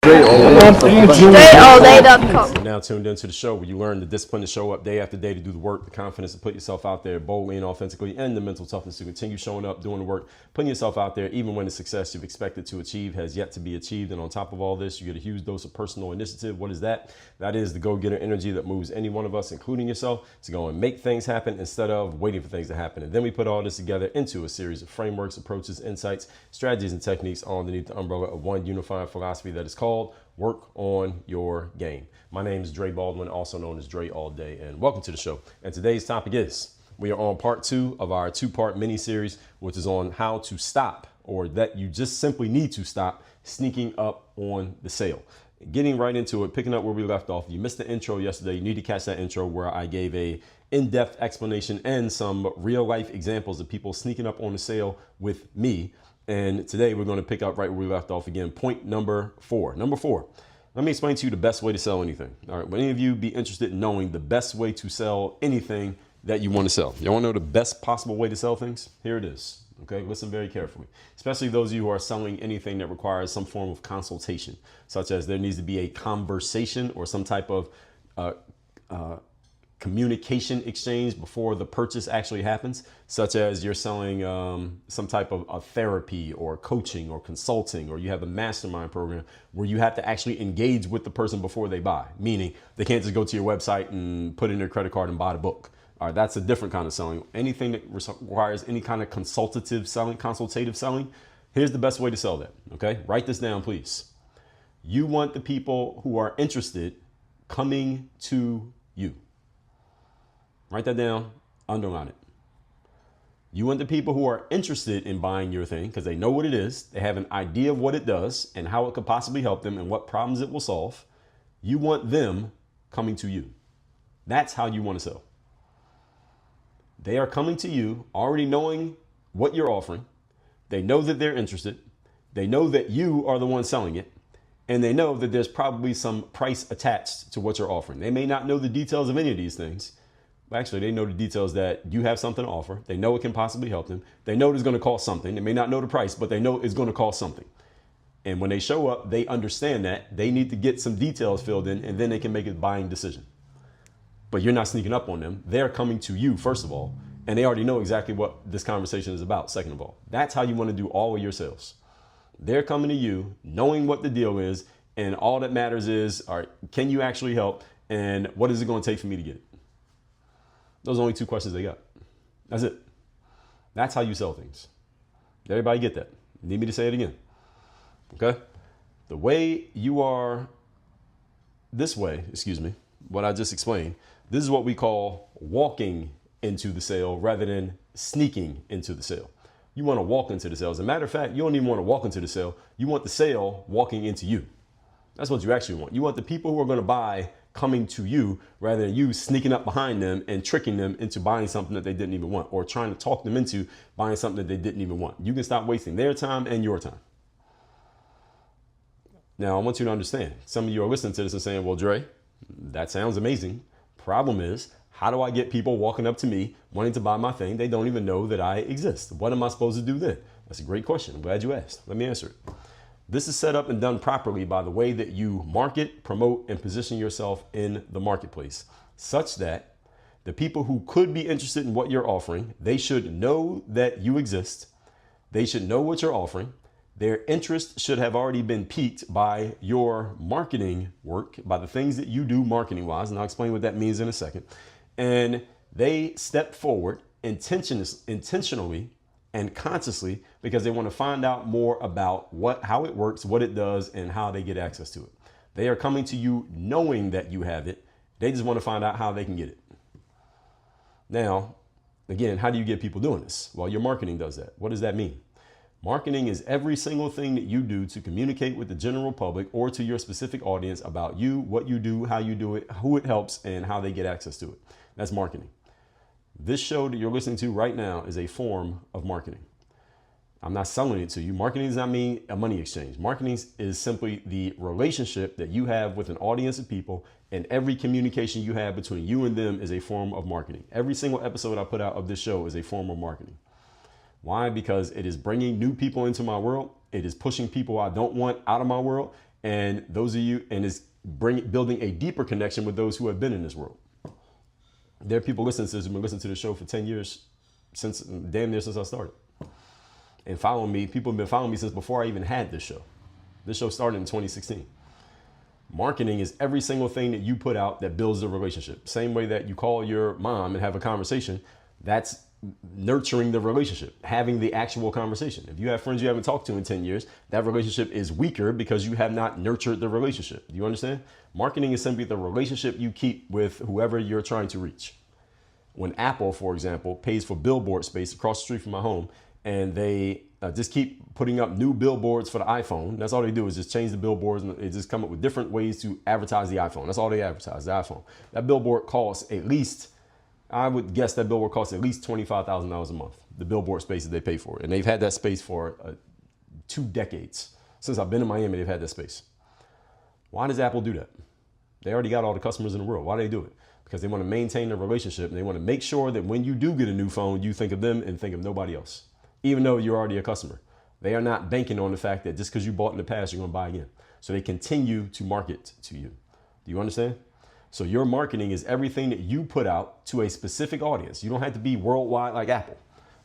DreAllDay.com. You're now tuned into the show where you learn the discipline to show up day after day to do the work, the confidence to put yourself out there boldly and authentically, and the mental toughness to continue showing up, doing the work, putting yourself out there, even when the success you've expected to achieve has yet to be achieved. And on top of all this, you get a huge dose of personal initiative. What is that? That is the go-getter energy that moves any one of us, including yourself, to go and make things happen instead of waiting for things to happen. And then we put all this together into a series of frameworks, approaches, insights, strategies, and techniques all underneath the umbrella of one unifying philosophy that is called Work on Your Game. My name is Baldwin, also known as DreAllDay, and welcome to the show. And today's topic is, we are on part 2 of our 2-part mini series, which is on how to stop, or that you just simply need to stop sneaking up on the sale. Getting right into it, picking up where we left off. If you missed the intro yesterday, you need to catch that intro where I gave a in-depth explanation and some real life examples of people sneaking up on the sale with me. And today we're going to pick up right where we left off again. Point number 4. Number 4. Let me explain to you the best way to sell anything. All right. Would any of you be interested in knowing the best way to sell anything that you want to sell? You want to know the best possible way to sell things? Here it is. Okay. Listen very carefully, especially those of you who are selling anything that requires some form of consultation, such as there needs to be a conversation or some type of communication exchange before the purchase actually happens, such as you're selling some type of a therapy or coaching or consulting, or you have a mastermind program where you have to actually engage with the person before they buy, meaning they can't just go to your website and put in their credit card and buy the book. All right, that's a different kind of selling. Anything that requires any kind of consultative selling, here's the best way to sell that. Okay, write this down, please. You want the people who are interested coming to you. Write that down, underline it. You want the people who are interested in buying your thing because they know what it is, they have an idea of what it does and how it could possibly help them and what problems it will solve. You want them coming to you. That's how you want to sell. They are coming to you already knowing what you're offering. They know that they're interested. They know that you are the one selling it. And they know that there's probably some price attached to what you're offering. They may not know the details of any of these things. Actually, they know the details that you have something to offer. They know it can possibly help them. They know it's going to cost something. They may not know the price, but they know it's going to cost something. And when they show up, they understand that they need to get some details filled in, and then they can make a buying decision. But you're not sneaking up on them. They're coming to you, first of all, and they already know exactly what this conversation is about, second of all. That's how you want to do all of your sales. They're coming to you, knowing what the deal is, and all that matters is, all right, can you actually help, and what is it going to take for me to get it? Those are only 2 questions they got. That's it. That's how you sell things. Did everybody get that? Need me to say it again? Okay. The way you are this way, what I just explained, this is what we call walking into the sale rather than sneaking into the sale. You want to walk into the sale. As a matter of fact, you don't even want to walk into the sale. You want the sale walking into you. That's what you actually want. You want the people who are going to buy coming to you rather than you sneaking up behind them and tricking them into buying something that they didn't even want, or trying to talk them into buying something that they didn't even want. You can stop wasting their time and your time. Now, I want you to understand, some of you are listening to this and saying, well, Dre, that sounds amazing. Problem is, how do I get people walking up to me wanting to buy my thing? They don't even know that I exist. What am I supposed to do then? That's a great question. I'm glad you asked. Let me answer it. This is set up and done properly by the way that you market, promote, and position yourself in the marketplace, such that the people who could be interested in what you're offering, they should know that you exist. They should know what you're offering. Their interest should have already been piqued by your marketing work, by the things that you do marketing wise. And I'll explain what that means in a second. And they step forward intentionally and consciously because they want to find out more about how it works, what it does, and how they get access to it. They are coming to you knowing that you have it. They just want to find out how they can get it. Now, again, how do you get people doing this? Well, your marketing does that. What does that mean? Marketing is every single thing that you do to communicate with the general public or to your specific audience about you, what you do, how you do it, who it helps, and how they get access to it. That's marketing. This show that you're listening to right now is a form of marketing. I'm not selling it to you. Marketing does not mean a money exchange. Marketing is simply the relationship that you have with an audience of people, and every communication you have between you and them is a form of marketing. Every single episode I put out of this show is a form of marketing. Why? Because it is bringing new people into my world. It is pushing people I don't want out of my world. And those of you, and is building a deeper connection with those who have been in this world. There are people listening to this who've been listening to the show for 10 years, damn near since I started. And following me, people have been following me since before I even had this show. This show started in 2016. Marketing is every single thing that you put out that builds a relationship. Same way that you call your mom and have a conversation, that's nurturing the relationship, having the actual conversation. If you have friends you haven't talked to in 10 years, that relationship is weaker because you have not nurtured the relationship. Do you understand? Marketing is simply the relationship you keep with whoever you're trying to reach. When Apple, for example, pays for billboard space across the street from my home, and they just keep putting up new billboards for the iPhone. That's all they do is just change the billboards, and they just come up with different ways to advertise the iPhone. That's all they advertise, the iPhone. That billboard costs at least, I would guess that billboard costs at least $25,000 a month, the billboard space that they pay for. And they've had that space for 2 decades. Since I've been in Miami, they've had that space. Why does Apple do that? They already got all the customers in the world. Why do they do it? Because they want to maintain the relationship, and they want to make sure that when you do get a new phone, you think of them and think of nobody else, even though you're already a customer. They are not banking on the fact that just because you bought in the past, you're going to buy again. So they continue to market to you. Do you understand? So your marketing is everything that you put out to a specific audience. You don't have to be worldwide like Apple.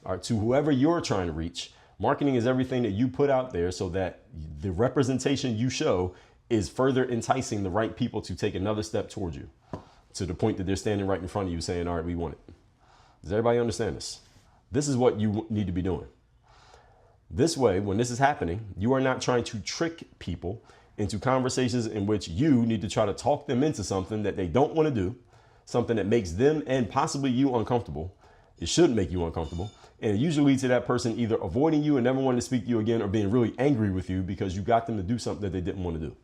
All right, to whoever you're trying to reach, marketing is everything that you put out there so that the representation you show is further enticing the right people to take another step towards you, to the point that they're standing right in front of you saying, all right, we want it. Does everybody understand this? This is what you need to be doing. This way, when this is happening, you are not trying to trick people into conversations in which you need to try to talk them into something that they don't want to do, something that makes them and possibly you uncomfortable. It should make you uncomfortable. And it usually leads to that person either avoiding you and never wanting to speak to you again, or being really angry with you because you got them to do something that they didn't want to do.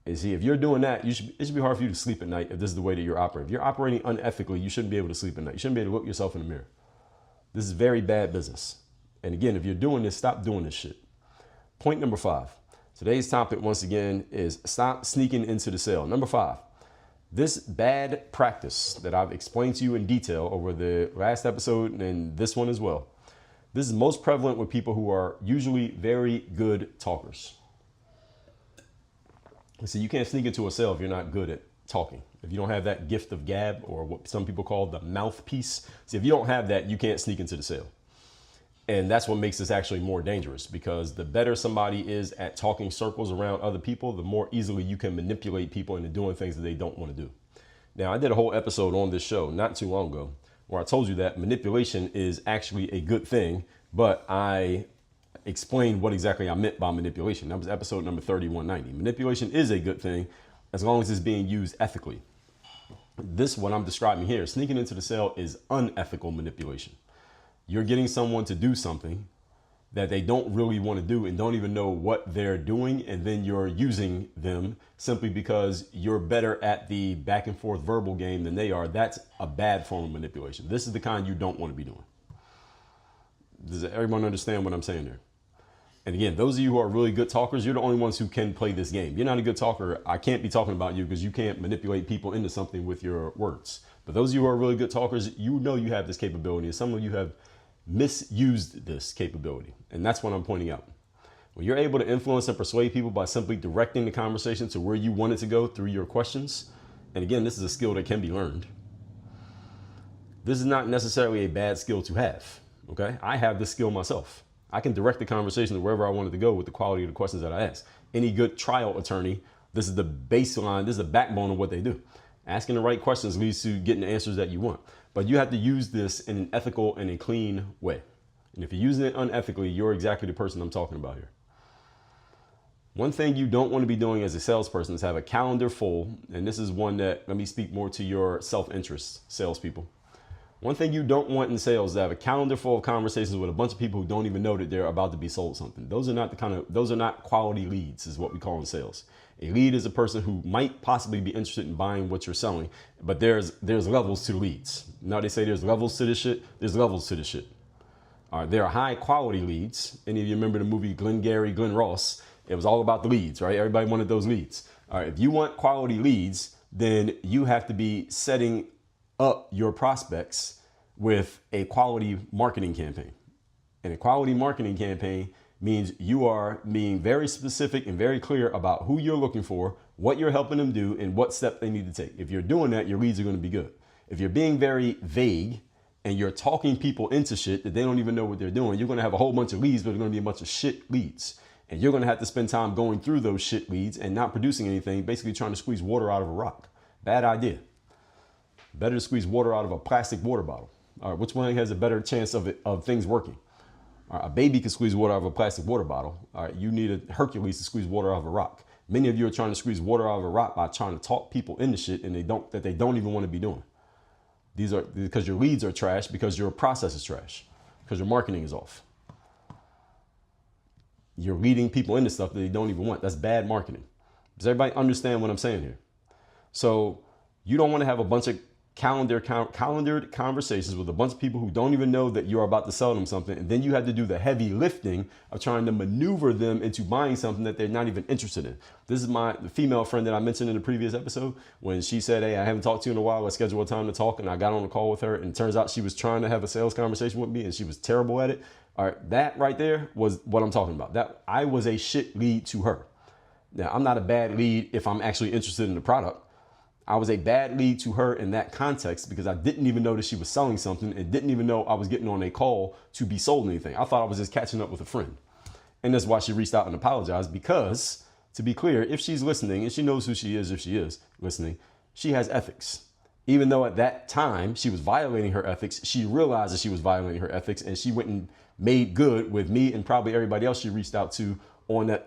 And see, if you're doing that, it should be hard for you to sleep at night if this is the way that you're operating. If you're operating unethically, you shouldn't be able to sleep at night. You shouldn't be able to look yourself in the mirror. This is very bad business. And again, if you're doing this, stop doing this shit. Point number 5. Today's topic, once again, is stop sneaking into the sale. Number 5, this bad practice that I've explained to you in detail over the last episode and this one as well. This is most prevalent with people who are usually very good talkers. So you can't sneak into a sale if you're not good at talking. If you don't have that gift of gab, or what some people call the mouthpiece. See, if you don't have that, you can't sneak into the sale. And that's what makes this actually more dangerous, because the better somebody is at talking circles around other people, the more easily you can manipulate people into doing things that they don't want to do. Now, I did a whole episode on this show not too long ago where I told you that manipulation is actually a good thing, but I explained what exactly I meant by manipulation. That was episode number 3190. Manipulation is a good thing as long as it's being used ethically. This, what I'm describing here, sneaking into the sale, is unethical manipulation. You're getting someone to do something that they don't really want to do and don't even know what they're doing, and then you're using them simply because you're better at the back and forth verbal game than they are. That's a bad form of manipulation. This is the kind you don't want to be doing. Does everyone understand what I'm saying there? And again, those of you who are really good talkers, you're the only ones who can play this game. You're not a good talker. I can't be talking about you because you can't manipulate people into something with your words. But those of you who are really good talkers, you know you have this capability. And some of you have misused this capability. And that's what I'm pointing out. When you're able to influence and persuade people by simply directing the conversation to where you want it to go through your questions. And again, this is a skill that can be learned. This is not necessarily a bad skill to have. Okay. I have this skill myself. I can direct the conversation to wherever I wanted to go with the quality of the questions that I ask. Any good trial attorney, this is the baseline, this is the backbone of what they do. Asking the right questions leads to getting the answers that you want. But you have to use this in an ethical and a clean way. And if you're using it unethically, you're exactly the person I'm talking about here. One thing you don't want to be doing as a salesperson is have a calendar full. And this is one that, let me speak more to your self-interest, salespeople. One thing you don't want in sales is to have a calendar full of conversations with a bunch of people who don't even know that they're about to be sold something. Those are not quality leads, is what we call in sales. A lead is a person who might possibly be interested in buying what you're selling, but there's levels to leads. Now they say there's levels to this shit. There's levels to this shit. All right, there are high quality leads. Any of you remember the movie Glengarry Glen Ross? It was all about the leads, right? Everybody wanted those leads. All right, if you want quality leads, then you have to be setting up your prospects with a quality marketing campaign. And a quality marketing campaign means you are being very specific and very clear about who you're looking for, what you're helping them do, and what step they need to take. If you're doing that, your leads are going to be good. If you're being very vague and you're talking people into shit that they don't even know what they're doing, you're going to have a whole bunch of leads, but they're going to be a bunch of shit leads. And you're going to have to spend time going through those shit leads and not producing anything, basically trying to squeeze water out of a rock. Bad idea. Better to squeeze water out of a plastic water bottle. All right, which one has a better chance of things working? All right, a baby can squeeze water out of a plastic water bottle. All right, you need a Hercules to squeeze water out of a rock. Many of you are trying to squeeze water out of a rock by trying to talk people into shit and they don't even want to be doing. These are because your leads are trash, because your process is trash, because your marketing is off. You're leading people into stuff that they don't even want. That's bad marketing. Does everybody understand what I'm saying here? So you don't want to have a bunch of calendared conversations with a bunch of people who don't even know that you're about to sell them something. And then you have to do the heavy lifting of trying to maneuver them into buying something that they're not even interested in. This is the female friend that I mentioned in the previous episode when she said, hey, I haven't talked to you in a while. Let's schedule a time to talk. And I got on a call with her. And it turns out she was trying to have a sales conversation with me and she was terrible at it. All right. That right there was what I'm talking about. That I was a shit lead to her. Now, I'm not a bad lead if I'm actually interested in the product. I was a bad lead to her in that context because I didn't even know that she was selling something and didn't even know I was getting on a call to be sold anything. I thought I was just catching up with a friend. And that's why she reached out and apologized because, to be clear, if she's listening and she knows who she is, if she is listening, she has ethics. Even though at that time she was violating her ethics, she realized that she was violating her ethics and she went and made good with me and probably everybody else she reached out to in that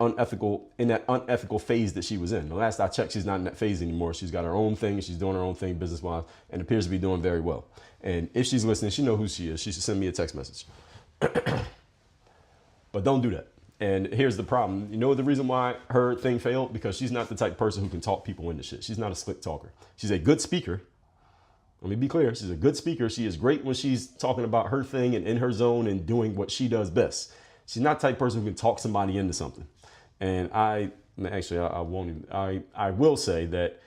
unethical phase that she was in. The last I checked, she's not in that phase anymore. She's got her own thing. She's doing her own thing business-wise and appears to be doing very well. And if she's listening, she knows who she is. She should send me a text message. But don't do that. And here's the problem. You know the reason why her thing failed? Because she's not the type of person who can talk people into shit. She's not a slick talker. She's a good speaker. Let me be clear. She's a good speaker. She is great when she's talking about her thing and in her zone and doing what she does best. She's not the type of person who can talk somebody into something. And I will say that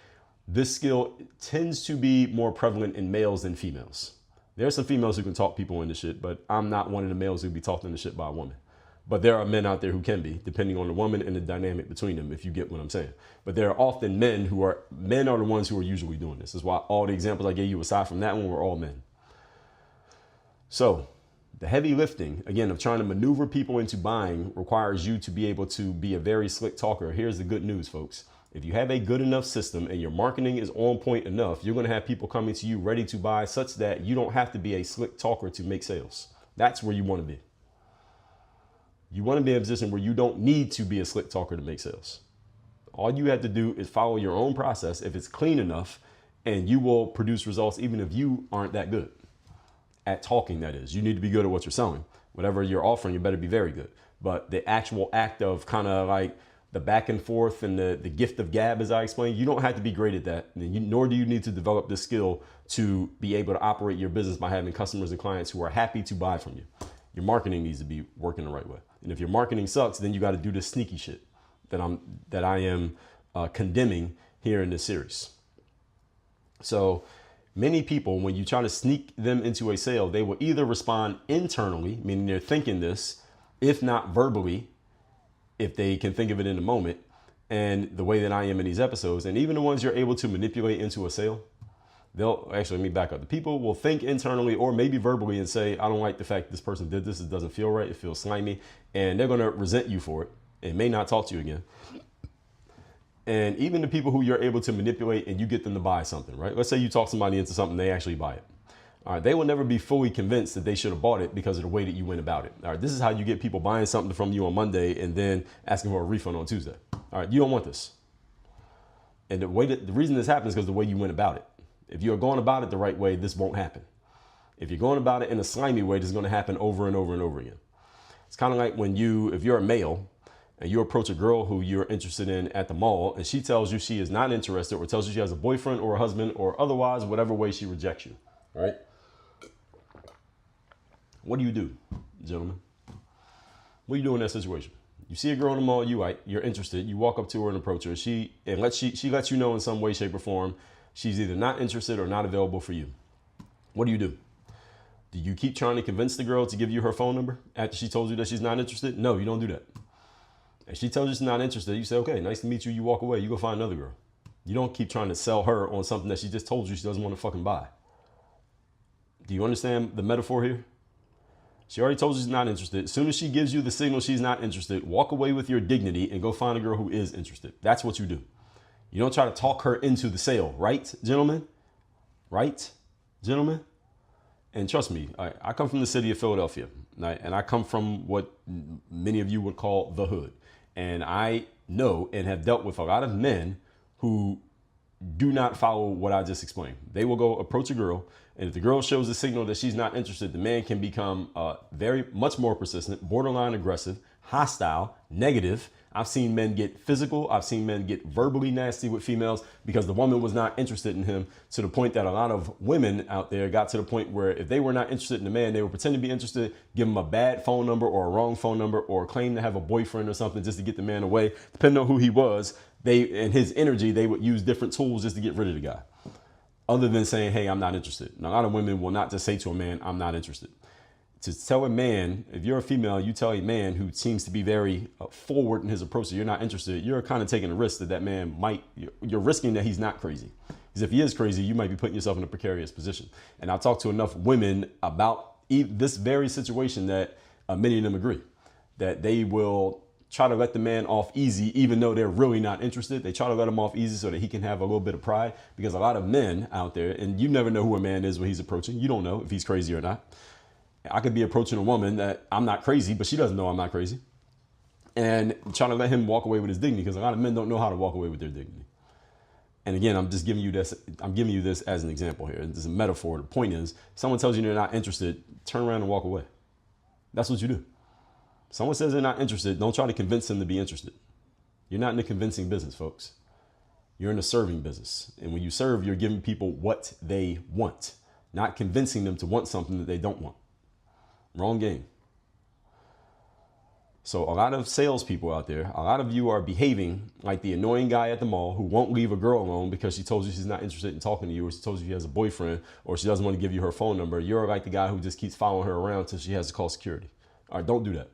this skill tends to be more prevalent in males than females. There are some females who can talk people into shit, but I'm not one of the males who be talked into shit by a woman. But there are men out there who can be, depending on the woman and the dynamic between them, if you get what I'm saying. But there are often men are the ones who are usually doing this. That's why all the examples I gave you aside from that one were all men. So the heavy lifting, again, of trying to maneuver people into buying requires you to be able to be a very slick talker. Here's the good news, folks. If you have a good enough system and your marketing is on point enough, you're going to have people coming to you ready to buy such that you don't have to be a slick talker to make sales. That's where you want to be. You want to be in a position where you don't need to be a slick talker to make sales. All you have to do is follow your own process if it's clean enough, and you will produce results even if you aren't that good at talking. That is, you need to be good at what you're selling. Whatever you're offering, you better be very good. But the actual act of kind of like the back and forth and the gift of gab, as I explained, you don't have to be great at that. Nor do you need to develop this skill to be able to operate your business by having customers and clients who are happy to buy from you. Your marketing needs to be working the right way. And if your marketing sucks, then you got to do this sneaky shit that I am condemning here in this series. So many people, when you try to sneak them into a sale, they will either respond internally, meaning they're thinking this, if not verbally, if they can think of it in the moment, and the way that I am in these episodes. And even the ones you're able to manipulate into a sale, let me back up. The people will think internally or maybe verbally and say, I don't like the fact this person did this. It doesn't feel right. It feels slimy. And they're going to resent you for it and may not talk to you again. And even the people who you're able to manipulate and you get them to buy something, right? Let's say you talk somebody into something, they actually buy it. All right, they will never be fully convinced that they should have bought it because of the way that you went about it. All right, this is how you get people buying something from you on Monday and then asking for a refund on Tuesday. All right, you don't want this. And the reason this happens is because the way you went about it. If you're going about it the right way, this won't happen. If you're going about it in a slimy way, this is going to happen over and over and over again. It's kind of like if you're a male and you approach a girl who you're interested in at the mall and she tells you she is not interested or tells you she has a boyfriend or a husband or otherwise, whatever way she rejects you, right? What do you do, gentlemen? What do you do in that situation? You see a girl in the mall, you're interested, you walk up to her and approach her. She lets you know in some way, shape, or form she's either not interested or not available for you. What do you do? Do you keep trying to convince the girl to give you her phone number after she told you that she's not interested? No, you don't do that. If she tells you she's not interested, you say, okay, nice to meet you. You walk away. You go find another girl. You don't keep trying to sell her on something that she just told you she doesn't want to fucking buy. Do you understand the metaphor here? She already told you she's not interested. As soon as she gives you the signal she's not interested, walk away with your dignity and go find a girl who is interested. That's what you do. You don't try to talk her into the sale, right, gentlemen? Right, gentlemen? And trust me, I come from the city of Philadelphia, and I come from what many of you would call the hood. And I know and have dealt with a lot of men who do not follow what I just explained. They will go approach a girl, and if the girl shows a signal that she's not interested, the man can become very much more persistent, borderline aggressive, hostile, negative. I've seen men get physical. I've seen men get verbally nasty with females because the woman was not interested in him, to the point that a lot of women out there got to the point where if they were not interested in the man, they would pretend to be interested, give him a bad phone number or a wrong phone number, or claim to have a boyfriend or something just to get the man away. Depending on who he was, and his energy, they would use different tools just to get rid of the guy, other than saying, hey, I'm not interested. And a lot of women will not just say to a man, I'm not interested. To tell a man, if you're a female, you tell a man who seems to be very forward in his approach that you're not interested, you're kind of taking a risk that man might, you're risking that he's not crazy. Because if he is crazy, you might be putting yourself in a precarious position. And I've talked to enough women about this very situation that many of them agree that they will try to let the man off easy, even though they're really not interested. They try to let him off easy so that he can have a little bit of pride, because a lot of men out there, and you never know who a man is when he's approaching. You don't know if he's crazy or not. I could be approaching a woman that I'm not crazy, but she doesn't know I'm not crazy, and trying to let him walk away with his dignity, because a lot of men don't know how to walk away with their dignity. And again, I'm just giving you this. I'm giving you this as an example here. This is a metaphor. The point is, someone tells you they're not interested, turn around and walk away. That's what you do. Someone says they're not interested, don't try to convince them to be interested. You're not in the convincing business, folks. You're in the serving business. And when you serve, you're giving people what they want, not convincing them to want something that they don't want. Wrong game. So a lot of salespeople out there, a lot of you are behaving like the annoying guy at the mall who won't leave a girl alone because she told you she's not interested in talking to you, or she told you she has a boyfriend, or she doesn't want to give you her phone number. You're like the guy who just keeps following her around until she has to call security. All right, don't do that.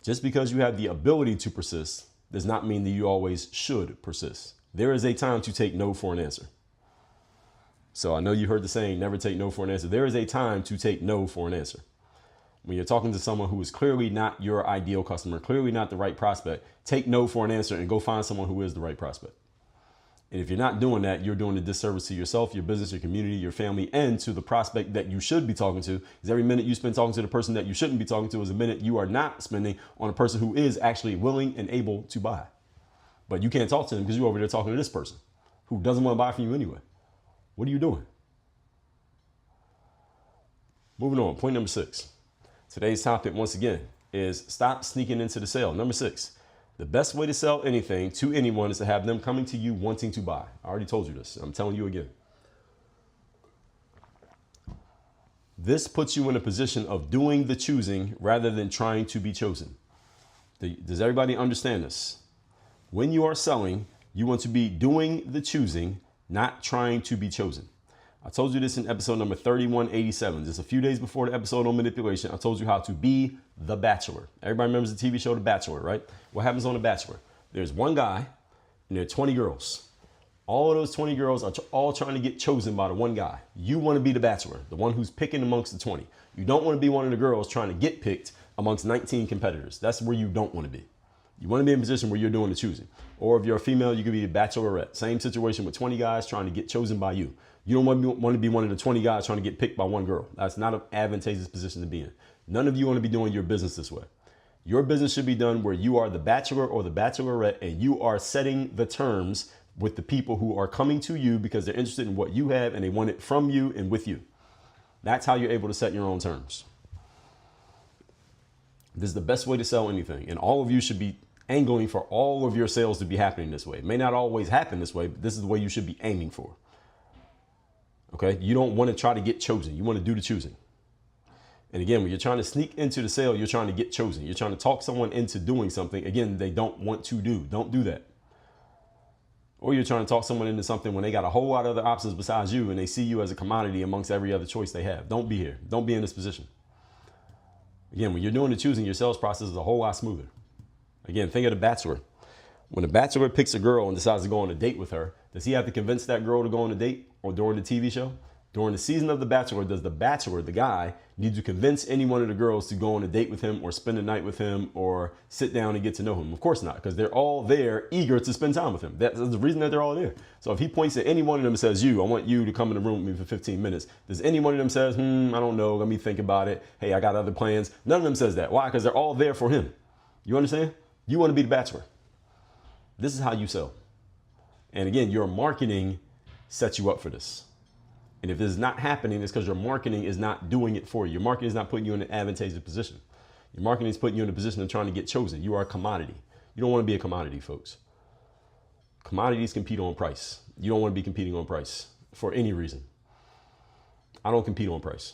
Just because you have the ability to persist does not mean that you always should persist. There is a time to take no for an answer. So I know you heard the saying, never take no for an answer. There is a time to take no for an answer. When you're talking to someone who is clearly not your ideal customer, clearly not the right prospect, take no for an answer and go find someone who is the right prospect. And if you're not doing that, you're doing a disservice to yourself, your business, your community, your family, and to the prospect that you should be talking to. Because every minute you spend talking to the person that you shouldn't be talking to is a minute you are not spending on a person who is actually willing and able to buy. But you can't talk to them because you're over there talking to this person who doesn't want to buy from you anyway. What are you doing? Moving on. Point number 6. Today's topic, once again, is stop sneaking into the sale. Number 6. The best way to sell anything to anyone is to have them coming to you wanting to buy. I already told you this. I'm telling you again. This puts you in a position of doing the choosing rather than trying to be chosen. Does everybody understand this? When you are selling, you want to be doing the choosing, not trying to be chosen. I told you this in episode number 3187. Just a few days before the episode on manipulation, I told you how to be the Bachelor. Everybody remembers the TV show The Bachelor, right? What happens on The Bachelor? There's one guy and there are 20 girls. All of those 20 girls are all trying to get chosen by the one guy. You want to be the Bachelor, the one who's picking amongst the 20. You don't want to be one of the girls trying to get picked amongst 19 competitors. That's where you don't want to be. You want to be in a position where you're doing the choosing. Or if you're a female, you could be a bachelorette. Same situation with 20 guys trying to get chosen by you. You don't want to be one of the 20 guys trying to get picked by one girl. That's not an advantageous position to be in. None of you want to be doing your business this way. Your business should be done where you are the bachelor or the bachelorette and you are setting the terms with the people who are coming to you because they're interested in what you have and they want it from you and with you. That's how you're able to set your own terms. This is the best way to sell anything. And all of you should be angling for all of your sales to be happening this way. It may not always happen this way, but this is the way you should be aiming for. Okay, you don't want to try to get chosen. You want to do the choosing. And again, when you're trying to sneak into the sale, you're trying to get chosen. You're trying to talk someone into doing something, again, they don't want to do. Don't do that. Or you're trying to talk someone into something when they got a whole lot of other options besides you and they see you as a commodity amongst every other choice they have. Don't be here. Don't be in this position. Again, when you're doing the choosing, your sales process is a whole lot smoother. Again, think of the Bachelor. When the Bachelor picks a girl and decides to go on a date with her, does he have to convince that girl to go on a date? Or during the TV show? During the season of The Bachelor, does the Bachelor, the guy, need to convince any one of the girls to go on a date with him or spend a night with him or sit down and get to know him? Of course not, because they're all there eager to spend time with him. That's the reason that they're all there. So if he points at any one of them and says, I want you to come in the room with me for 15 minutes. Does any one of them says, I don't know, let me think about it. Hey, I got other plans. None of them says that. Why? Because they're all there for him. You understand? You want to be the Bachelor. This is how you sell. And again, your marketing sets you up for this. And if this is not happening, it's because your marketing is not doing it for you. Your marketing is not putting you in an advantageous position. Your marketing is putting you in a position of trying to get chosen. You are a commodity. You don't want to be a commodity, folks. Commodities compete on price. You don't want to be competing on price for any reason. I don't compete on price.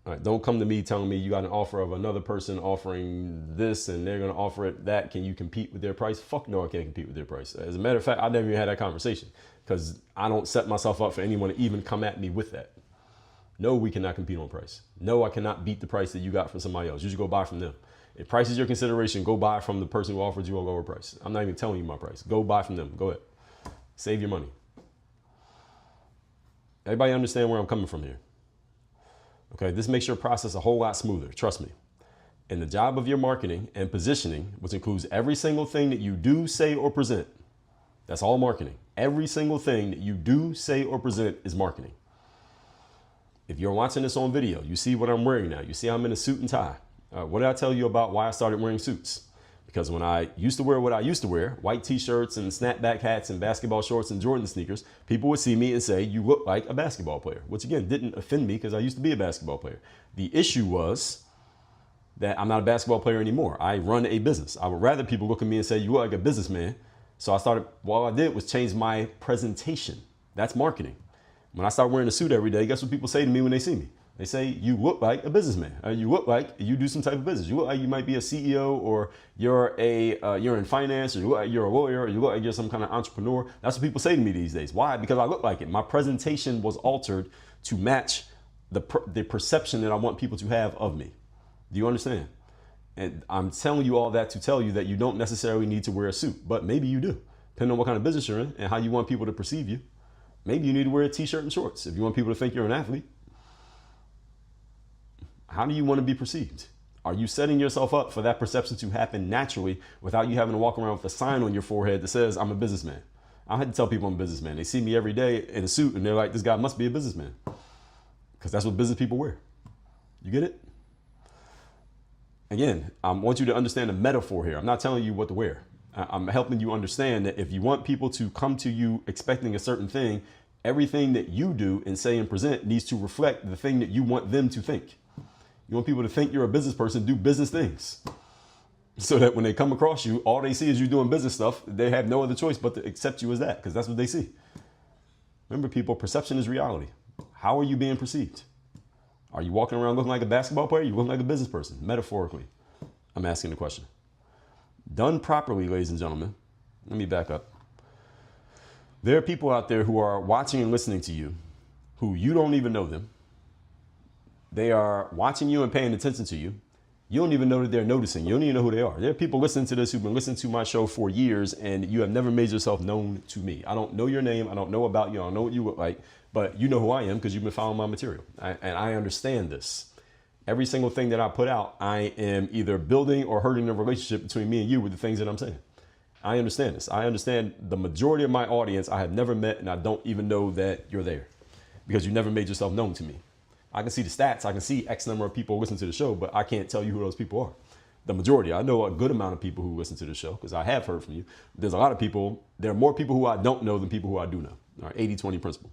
All right, don't come to me telling me you got an offer of another person offering this and they're going to offer it that. Can you compete with their price? Fuck no, I can't compete with their price. As a matter of fact, I never even had that conversation because I don't set myself up for anyone to even come at me with that. No, we cannot compete on price. No, I cannot beat the price that you got from somebody else. You should go buy from them. If price is your consideration, go buy from the person who offered you a lower price. I'm not even telling you my price. Go buy from them. Go ahead. Save your money. Everybody understand where I'm coming from here? Okay, this makes your process a whole lot smoother, trust me. And the job of your marketing and positioning, which includes every single thing that you do, say, or present, that's all marketing. Every single thing that you do, say, or present is marketing. If you're watching this on video, you see what I'm wearing now. You see I'm in a suit and tie. What did I tell you about why I started wearing suits? Because when I used to wear what I used to wear, white t-shirts and snapback hats and basketball shorts and Jordan sneakers, people would see me and say, you look like a basketball player, which again, didn't offend me because I used to be a basketball player. The issue was that I'm not a basketball player anymore. I run a business. I would rather people look at me and say, you look like a businessman. So all I did was change my presentation. That's marketing. When I start wearing a suit every day, guess what people say to me when they see me? They say, you look like a businessman. You look like you do some type of business. You look like you might be a CEO or you're in finance or you look like you're a lawyer or you look like you're some kind of entrepreneur. That's what people say to me these days. Why? Because I look like it. My presentation was altered to match the perception that I want people to have of me. Do you understand? And I'm telling you all that to tell you that you don't necessarily need to wear a suit, but maybe you do, depending on what kind of business you're in and how you want people to perceive you. Maybe you need to wear a t-shirt and shorts if you want people to think you're an athlete. How do you want to be perceived? Are you setting yourself up for that perception to happen naturally without you having to walk around with a sign on your forehead that says, I'm a businessman? I had to tell people I'm a businessman. They see me every day in a suit and they're like, this guy must be a businessman. Because that's what business people wear. You get it? Again, I want you to understand the metaphor here. I'm not telling you what to wear. I'm helping you understand that if you want people to come to you expecting a certain thing, everything that you do and say and present needs to reflect the thing that you want them to think. You want people to think you're a business person, do business things. So that when they come across you, all they see is you doing business stuff. They have no other choice but to accept you as that, because that's what they see. Remember, people, perception is reality. How are you being perceived? Are you walking around looking like a basketball player? You look like a business person, metaphorically. I'm asking the question. Done properly, ladies and gentlemen, let me back up. There are people out there who are watching and listening to you who you don't even know them. They are watching you and paying attention to you. You don't even know that they're noticing. You don't even know who they are. There are people listening to this who've been listening to my show for years and you have never made yourself known to me. I don't know your name. I don't know about you. I don't know what you look like, but you know who I am because you've been following my material. And I understand this. Every single thing that I put out, I am either building or hurting the relationship between me and you with the things that I'm saying. I understand this. I understand the majority of my audience I have never met and I don't even know that you're there because you never made yourself known to me. I can see the stats. I can see X number of people listen to the show, but I can't tell you who those people are. The majority. I know a good amount of people who listen to the show because I have heard from you. There's a lot of people. There are more people who I don't know than people who I do know. All right, 80-20 principle.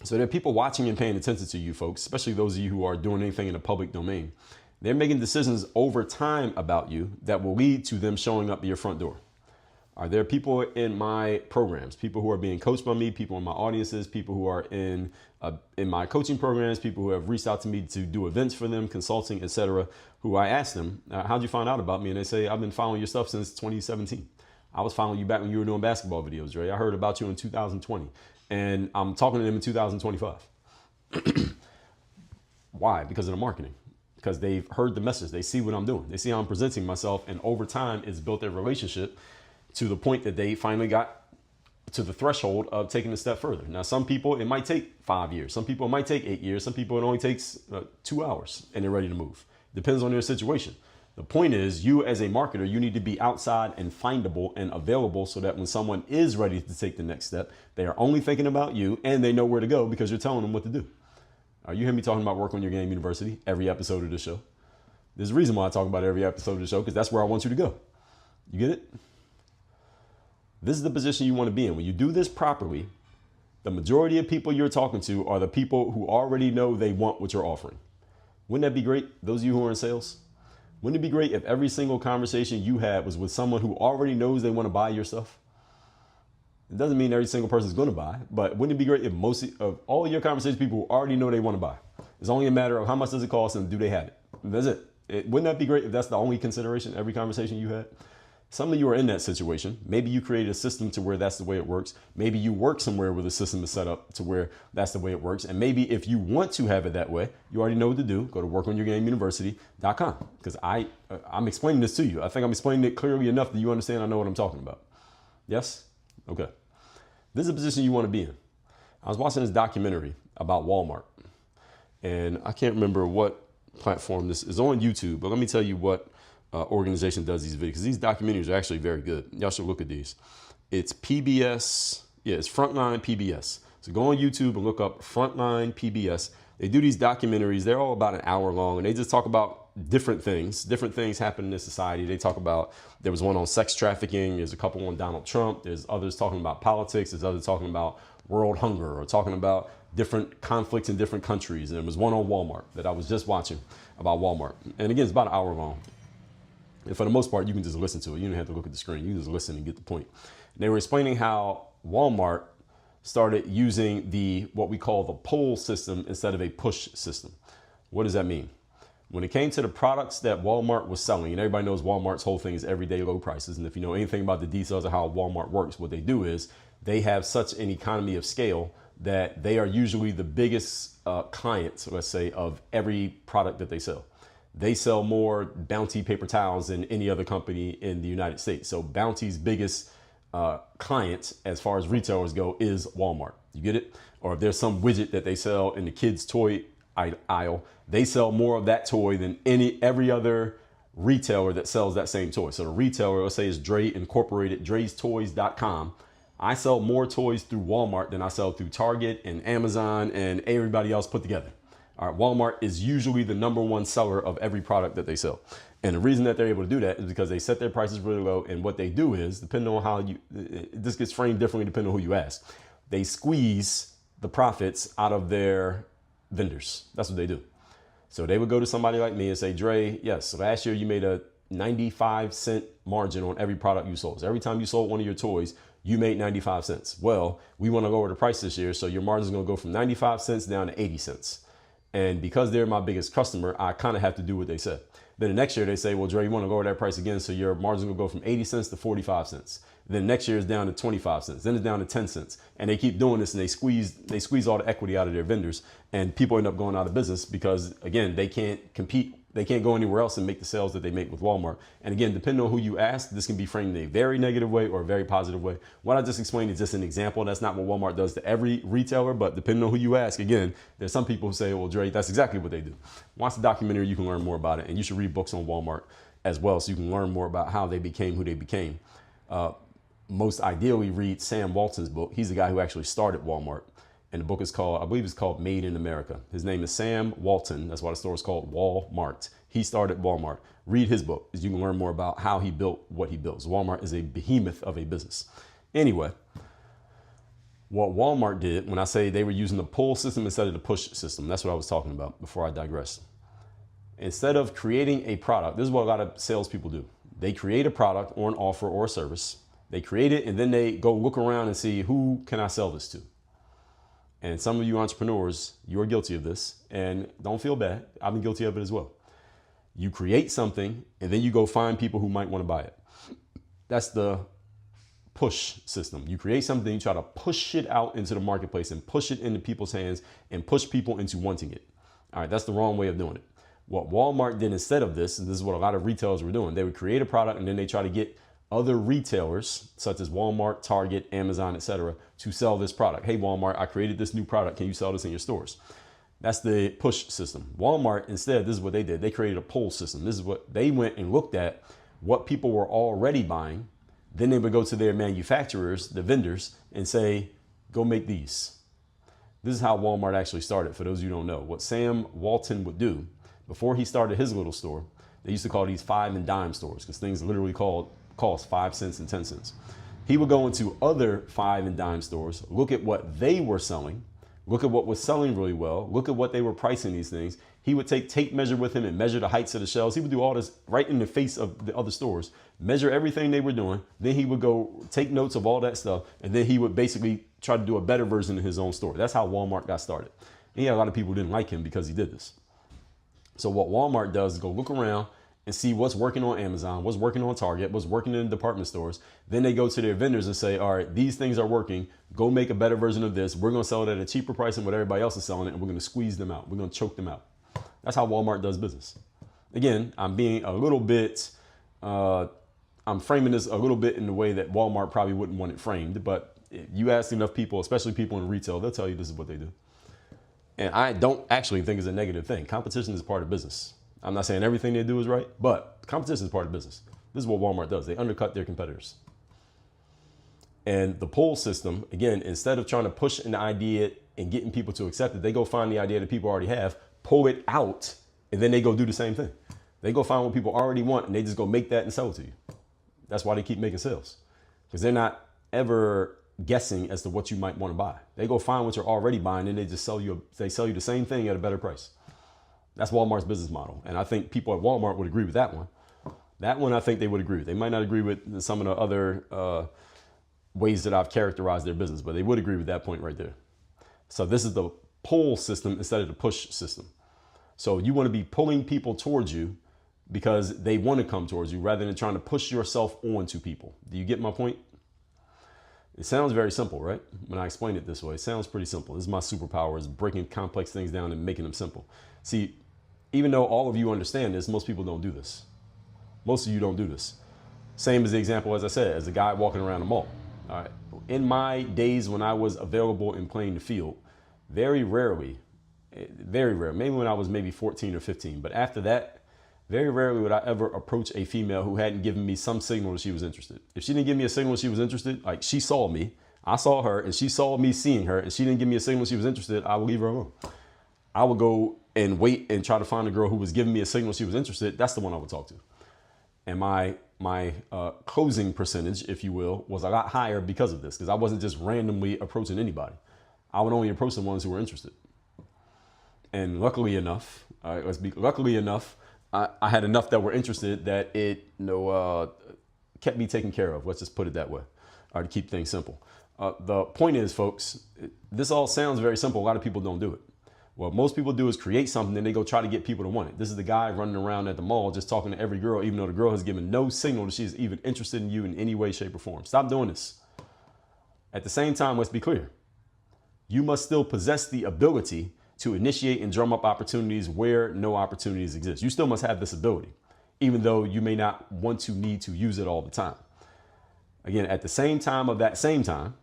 So there are people watching and paying attention to you folks, especially those of you who are doing anything in the public domain. They're making decisions over time about you that will lead to them showing up at your front door. Are there people in my programs, people who are being coached by me, people in my audiences, people who are in my coaching programs, people who have reached out to me to do events for them, consulting, etc., who I ask them, how'd you find out about me? And they say, I've been following your stuff since 2017. I was following you back when you were doing basketball videos, Dre. I heard about you in 2020, and I'm talking to them in 2025. Why? Because of the marketing. Because they've heard the message. They see what I'm doing. They see how I'm presenting myself. And over time, it's built their relationship to the point that they finally got to the threshold of taking a step further. Now, some people, it might take 5 years. Some people, it might take 8 years. Some people, it only takes 2 hours and they're ready to move. Depends on their situation. The point is, you as a marketer, you need to be outside and findable and available so that when someone is ready to take the next step, they are only thinking about you and they know where to go because you're telling them what to do. You hear me talking about Work on Your Game University every episode of this show. There's a reason why I talk about every episode of the show, because that's where I want you to go. You get it? This is the position you want to be in. When you do this properly, the majority of people you're talking to are the people who already know they want what you're offering. Wouldn't that be great? Those of you who are in sales, wouldn't it be great if every single conversation you had was with someone who already knows they want to buy your stuff? It doesn't mean every single person is going to buy, but wouldn't it be great if most of all your conversations, people who already know they want to buy? It's only a matter of how much does it cost and do they have it? That's it. Wouldn't that be great if that's the only consideration every conversation you had? Some of you are in that situation. Maybe you created a system to where that's the way it works. Maybe you work somewhere where the system is set up to where that's the way it works. And maybe if you want to have it that way, you already know what to do. Go to workonyourgameuniversity.com, because I'm explaining this to you. I think I'm explaining it clearly enough that you understand I know what I'm talking about. Yes? Okay. This is a position you want to be in. I was watching this documentary about Walmart, and I can't remember what platform this is on YouTube, but let me tell you what organization does these videos, because these documentaries are actually very good. Y'all should look at these. It's PBS. Yeah, it's Frontline PBS. So go on YouTube and look up Frontline PBS. They do these documentaries. They're all about an hour long, and they just talk about different things happening in society. They talk about, there was one on sex trafficking. There's a couple on Donald Trump. There's others talking about politics. There's others talking about world hunger or talking about different conflicts in different countries. And there was one on Walmart that I was just watching about Walmart. And again, it's about an hour long. And for the most part, you can just listen to it. You don't have to look at the screen. You can just listen and get the point. And they were explaining how Walmart started using what we call the pull system instead of a push system. What does that mean? When it came to the products that Walmart was selling, and everybody knows Walmart's whole thing is everyday low prices. And if you know anything about the details of how Walmart works, what they do is they have such an economy of scale that they are usually the biggest clients, let's say, of every product that they sell. They sell more Bounty paper towels than any other company in the United States. So Bounty's biggest client, as far as retailers go, is Walmart. You get it? Or if there's some widget that they sell in the kids' toy aisle, they sell more of that toy than every other retailer that sells that same toy. So the retailer, let's say, is Dre Incorporated, drestoys.com. I sell more toys through Walmart than I sell through Target and Amazon and everybody else put together. All right, Walmart is usually the #1 seller of every product that they sell. And the reason that they're able to do that is because they set their prices really low. And what they do is, depending on how this gets framed differently depending on who you ask, they squeeze the profits out of their vendors. That's what they do. So they would go to somebody like me and say, Dre, yes, last year you made a 95-cent margin on every product you sold. So every time you sold one of your toys, you made 95 cents. Well, we want to lower the price this year, so your margin is going to go from 95 cents down to 80 cents. And because they're my biggest customer, I kind of have to do what they said. Then the next year they say, well, Dre, you want to lower that price again, so your margin will go from 80 cents to 45 cents. Then next year is down to 25 cents. Then it's down to 10 cents. And they keep doing this, and they squeeze all the equity out of their vendors, and people end up going out of business because, again, they can't compete. They can't go anywhere else and make the sales that they make with Walmart. And again, depending on who you ask, this can be framed in a very negative way or a very positive way. What I just explained is just an example. That's not what Walmart does to every retailer, but depending on who you ask, again, there's some people who say, well, Dre, that's exactly what they do. Watch the documentary, you can learn more about it. And you should read books on Walmart as well, so you can learn more about how they became who they became. Most ideally, read Sam Walton's book. He's the guy who actually started Walmart. And the book is called, I believe it's called Made in America. His name is Sam Walton. That's why the store is called Walmart. He started Walmart. Read his book, as you can learn more about how he built what he built. Walmart is a behemoth of a business. Anyway, what Walmart did, when I say they were using the pull system instead of the push system, that's what I was talking about before I digress. Instead of creating a product, this is what a lot of salespeople do. They create a product or an offer or a service. They create it, and then they go look around and see, who can I sell this to? And some of you entrepreneurs, you're guilty of this, and don't feel bad. I've been guilty of it as well. You create something, and then you go find people who might want to buy it. That's the push system. You create something, you try to push it out into the marketplace and push it into people's hands and push people into wanting it. All right, that's the wrong way of doing it. What Walmart did instead of this, and this is what a lot of retailers were doing, they would create a product and then they try to get other retailers such as Walmart, Target, Amazon, etc., to sell this product. Hey, Walmart, I created this new product. Can you sell this in your stores? That's the push system. Walmart, instead, this is what they did. They created a pull system. This is what they went and looked at what people were already buying. Then they would go to their manufacturers, the vendors, and say, go make these. This is how Walmart actually started, for those of you who don't know. What Sam Walton would do, before he started his little store, they used to call these 5 and dime stores because things literally cost 5 cents and 10 cents. He would go into other 5 and dime stores, look at what they were selling, look at what was selling really well, look at what they were pricing these things. He would take tape measure with him and measure the heights of the shelves. He would do all this right in the face of the other stores, measure everything they were doing. Then he would go take notes of all that stuff. And then he would basically try to do a better version of his own store. That's how Walmart got started. And yeah, a lot of people didn't like him because he did this. So what Walmart does is go look around and see what's working on Amazon, what's working on Target, what's working in department stores. Then they go to their vendors and say, all right, these things are working. Go make a better version of this. We're going to sell it at a cheaper price than what everybody else is selling it. And we're going to squeeze them out. We're going to choke them out. That's how Walmart does business. Again, I'm being a little bit, I'm framing this a little bit in the way that Walmart probably wouldn't want it framed. But if you ask enough people, especially people in retail, they'll tell you this is what they do. And I don't actually think it's a negative thing. Competition is part of business. I'm not saying everything they do is right, but competition is part of business. This is what Walmart does. They undercut their competitors. And the pull system, again, instead of trying to push an idea and getting people to accept it, they go find the idea that people already have, pull it out, and then they go do the same thing. They go find what people already want, and they just go make that and sell it to you. That's why they keep making sales, because they're not ever guessing as to what you might want to buy. They go find what you're already buying, and they just sell you the same thing at a better price. That's Walmart's business model. And I think people at Walmart would agree with that one. That one, I think they would agree with. They might not agree with some of the other ways that I've characterized their business, but they would agree with that point right there. So this is the pull system instead of the push system. So you want to be pulling people towards you because they want to come towards you rather than trying to push yourself onto people. Do you get my point? It sounds very simple, right? When I explain it this way, it sounds pretty simple. This is my superpower, is breaking complex things down and making them simple. See, even though all of you understand this, most people don't do this. Most of you don't do this. Same as the example, as I said, as a guy walking around the mall. All right. In my days when I was available and playing the field, very rarely, maybe when I was maybe 14 or 15, but after that, very rarely would I ever approach a female who hadn't given me some signal that she was interested. If she didn't give me a signal she was interested, like she saw me, I saw her, and she saw me seeing her, and she didn't give me a signal she was interested, I would leave her alone. I would go and wait and try to find a girl who was giving me a signal she was interested. That's the one I would talk to. And my closing percentage, if you will, was a lot higher because of this, because I wasn't just randomly approaching anybody. I would only approach the ones who were interested. And luckily enough, I had enough that were interested that it kept me taken care of. Let's just put it that way, to keep things simple. The point is, folks, this all sounds very simple. A lot of people don't do it. What most people do is create something and they go try to get people to want it. This is the guy running around at the mall just talking to every girl, even though the girl has given no signal that she's even interested in you in any way, shape, or form. Stop doing this. At the same time, let's be clear. You must still possess the ability to initiate and drum up opportunities where no opportunities exist. You still must have this ability, even though you may not want to need to use it all the time. Again, at the same time of that same time,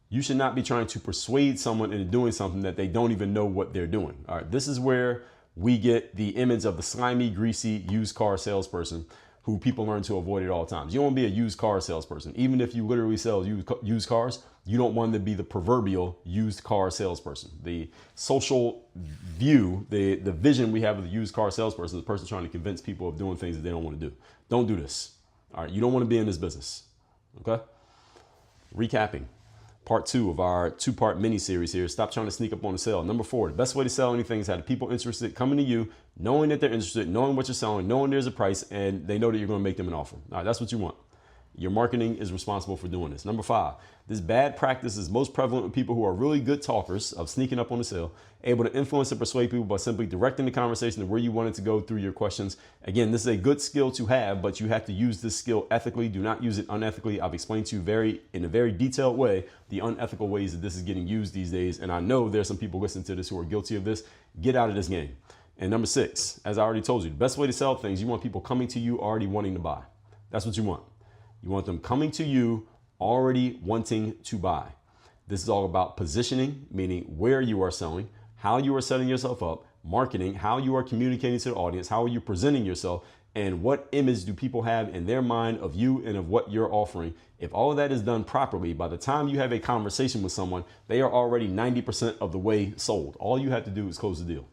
you should not be trying to persuade someone into doing something that they don't even know what they're doing. All right, this is where we get the image of the slimy, greasy used car salesperson who people learn to avoid at all times. You don't want to be a used car salesperson. Even if you literally sell used cars, you don't want to be the proverbial used car salesperson. The social view, the vision we have of the used car salesperson is the person trying to convince people of doing things that they don't want to do. Don't do this. All right, you don't want to be in this business. Okay? Recapping. Part 2 of our 2-part mini series here. Stop trying to sneak up on the sale. Number 4, the best way to sell anything is have people interested coming to you, knowing that they're interested, knowing what you're selling, knowing there's a price, and they know that you're going to make them an offer. All right, that's what you want. Your marketing is responsible for doing this. Number 5, this bad practice is most prevalent with people who are really good talkers of sneaking up on the sale, able to influence and persuade people by simply directing the conversation to where you want it to go through your questions. Again, this is a good skill to have, but you have to use this skill ethically. Do not use it unethically. I've explained to you in a very detailed way the unethical ways that this is getting used these days. And I know there's some people listening to this who are guilty of this. Get out of this game. And number 6, as I already told you, the best way to sell things, you want people coming to you already wanting to buy. That's what you want. You want them coming to you already wanting to buy. This is all about positioning, meaning where you are selling, how you are setting yourself up, marketing, how you are communicating to the audience, how are you presenting yourself, and what image do people have in their mind of you and of what you're offering. If all of that is done properly, by the time you have a conversation with someone, they are already 90% of the way sold. All you have to do is close the deal.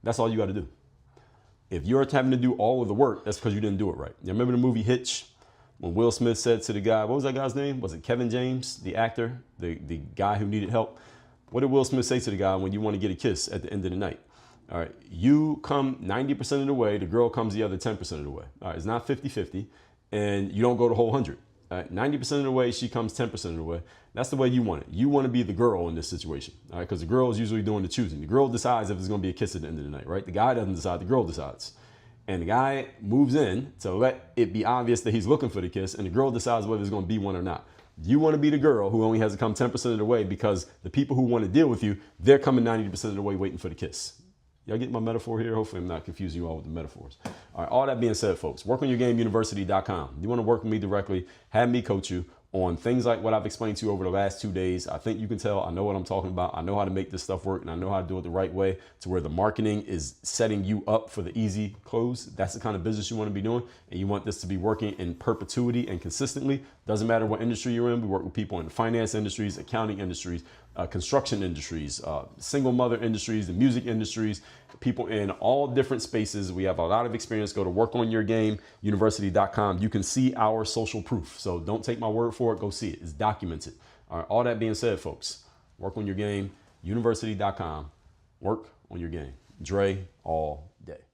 That's all you got to do. If you're having to do all of the work, that's because you didn't do it right. You remember the movie Hitch? When Will Smith said to the guy, what was that guy's name? Was it Kevin James, the actor, the guy who needed help? What did Will Smith say to the guy when you want to get a kiss at the end of the night? All right, you come 90% of the way, the girl comes the other 10% of the way. All right, it's not 50-50, and you don't go the whole 100. All right, 90% of the way, she comes 10% of the way. That's the way you want it. You want to be the girl in this situation, all right? Because the girl is usually doing the choosing. The girl decides if it's going to be a kiss at the end of the night, right? The guy doesn't decide, the girl decides. And the guy moves in to let it be obvious that he's looking for the kiss, and the girl decides whether there's going to be one or not. You want to be the girl who only has to come 10% of the way because the people who want to deal with you, they're coming 90% of the way waiting for the kiss. Y'all get my metaphor here? Hopefully I'm not confusing you all with the metaphors. All right, all that being said, folks, workonyourgameuniversity.com. You want to work with me directly, have me coach you on things like what I've explained to you over the last 2 days. I think you can tell I know what I'm talking about. I know how to make this stuff work, and I know how to do it the right way to where the marketing is setting you up for the easy close. That's the kind of business you want to be doing, and you want this to be working in perpetuity and consistently. Doesn't matter what industry you're in. We work with people in the finance industries, accounting industries, construction industries, single mother industries, the music industries, people in all different spaces. We have a lot of experience. Go to workonyourgameuniversity.com. You can see our social proof. So don't take my word for it. Go see it. It's documented. All right. All that being said, folks, workonyourgameuniversity.com. Work on your game. Dre all day.